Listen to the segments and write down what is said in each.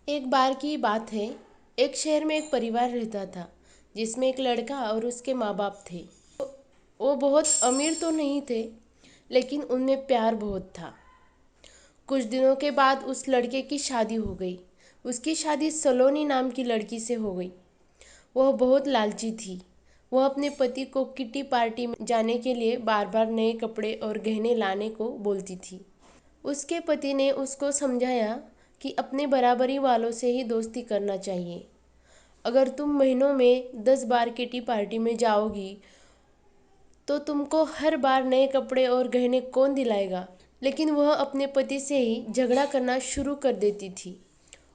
एक बार की बात है। एक शहर में एक परिवार रहता था जिसमें एक लड़का और उसके माँ बाप थे। वो बहुत अमीर तो नहीं थे, लेकिन उनमें प्यार बहुत था। कुछ दिनों के बाद उस लड़के की शादी हो गई। उसकी शादी सलोनी नाम की लड़की से हो गई। वह बहुत लालची थी। वह अपने पति को किटी पार्टी में जाने के लिए बार बार नए कपड़े और गहने लाने को बोलती थी। उसके पति ने उसको समझाया कि अपने बराबरी वालों से ही दोस्ती करना चाहिए। अगर तुम महीनों में 10 बार किटी पार्टी में जाओगी तो तुमको हर बार नए कपड़े और गहने कौन दिलाएगा। लेकिन वह अपने पति से ही झगड़ा करना शुरू कर देती थी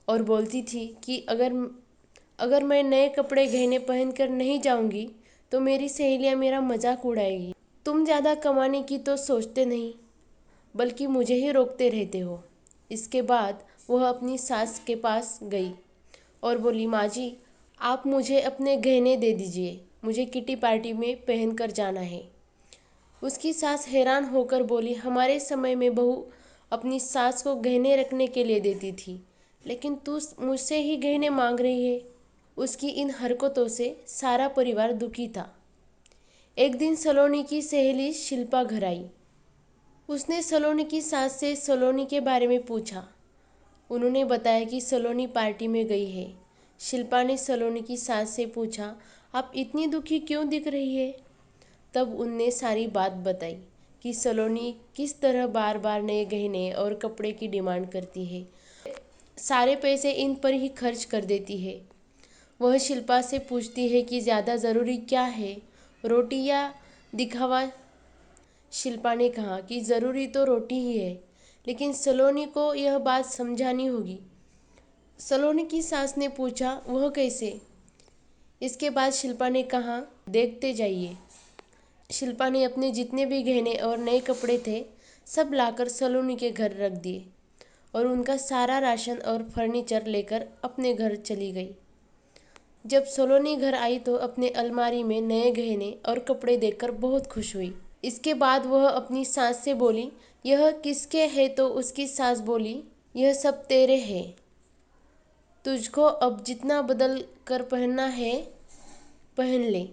और बोलती थी कि अगर मैं नए कपड़े गहने पहनकर नहीं जाऊंगी तो मेरी सहेलियां मेरा मजाक उड़ाएगी। तुम ज़्यादा कमाने की तो सोचते नहीं, बल्कि मुझे ही रोकते रहते हो। इसके बाद वह अपनी सास के पास गई और बोली, माँ जी, आप मुझे अपने गहने दे दीजिए, मुझे किटी पार्टी में पहन कर जाना है। उसकी सास हैरान होकर बोली, हमारे समय में बहू अपनी सास को गहने रखने के लिए देती थी, लेकिन तू मुझसे ही गहने मांग रही है। उसकी इन हरकतों से सारा परिवार दुखी था। एक दिन सलोनी की सहेली शिल्पा घर आई। उसने सलोनी की सास से सलोनी के बारे में पूछा। उन्होंने बताया कि सलोनी पार्टी में गई है। शिल्पा ने सलोनी की सास से पूछा, आप इतनी दुखी क्यों दिख रही है। तब उनने सारी बात बताई कि सलोनी किस तरह बार बार नए गहने और कपड़े की डिमांड करती है। सारे पैसे इन पर ही खर्च कर देती है। वह शिल्पा से पूछती है कि ज़्यादा ज़रूरी क्या है, रोटी या दिखावा। शिल्पा ने कहा कि ज़रूरी तो रोटी ही है, लेकिन सलोनी को यह बात समझानी होगी। सलोनी की सास ने पूछा, वह कैसे। इसके बाद शिल्पा ने कहा, देखते जाइए। शिल्पा ने अपने जितने भी गहने और नए कपड़े थे सब लाकर सलोनी के घर रख दिए और उनका सारा राशन और फर्नीचर लेकर अपने घर चली गई। जब सलोनी घर आई तो अपने अलमारी में नए गहने और कपड़े देखकर बहुत खुश हुई। इसके बाद वह अपनी सास से बोली, यह किसके है। तो उसकी सास बोली, यह सब तेरे हैं, तुझको अब जितना बदल कर पहनना है पहन ले।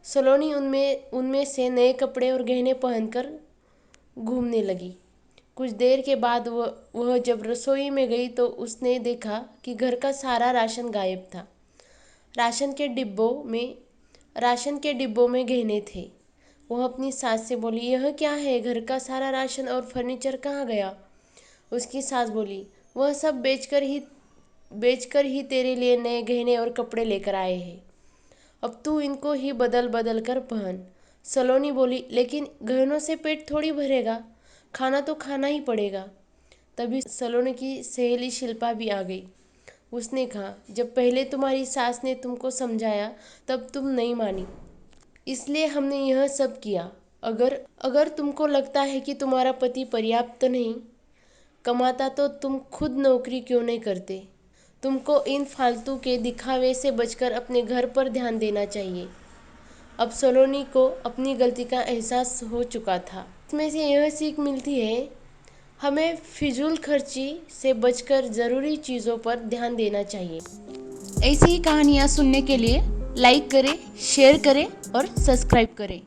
सलोनी उनमें उनमें से नए कपड़े और गहने पहनकर घूमने लगी। कुछ देर के बाद वह जब रसोई में गई तो उसने देखा कि घर का सारा राशन गायब था। राशन के डिब्बों में गहने थे। वह अपनी सास से बोली, यह क्या है, घर का सारा राशन और फर्नीचर कहाँ गया। उसकी सास बोली, वह सब बेचकर ही तेरे लिए नए गहने और कपड़े लेकर आए हैं। अब तू इनको ही बदल बदल कर पहन। सलोनी बोली, लेकिन गहनों से पेट थोड़ी भरेगा, खाना तो खाना ही पड़ेगा। तभी सलोनी की सहेली शिल्पा भी आ गई। उसने कहा, जब पहले तुम्हारी सास ने तुमको समझाया तब तुम नहीं मानी, इसलिए हमने यह सब किया। अगर तुमको लगता है कि तुम्हारा पति पर्याप्त नहीं कमाता तो तुम खुद नौकरी क्यों नहीं करते। तुमको इन फालतू के दिखावे से बचकर अपने घर पर ध्यान देना चाहिए। अब सलोनी को अपनी गलती का एहसास हो चुका था। इसमें से यह सीख मिलती है, हमें फिजूल खर्ची से बचकर ज़रूरी चीज़ों पर ध्यान देना चाहिए। ऐसी ही कहानियाँ सुनने के लिए लाइक करें, शेयर करें और सब्सक्राइब करें।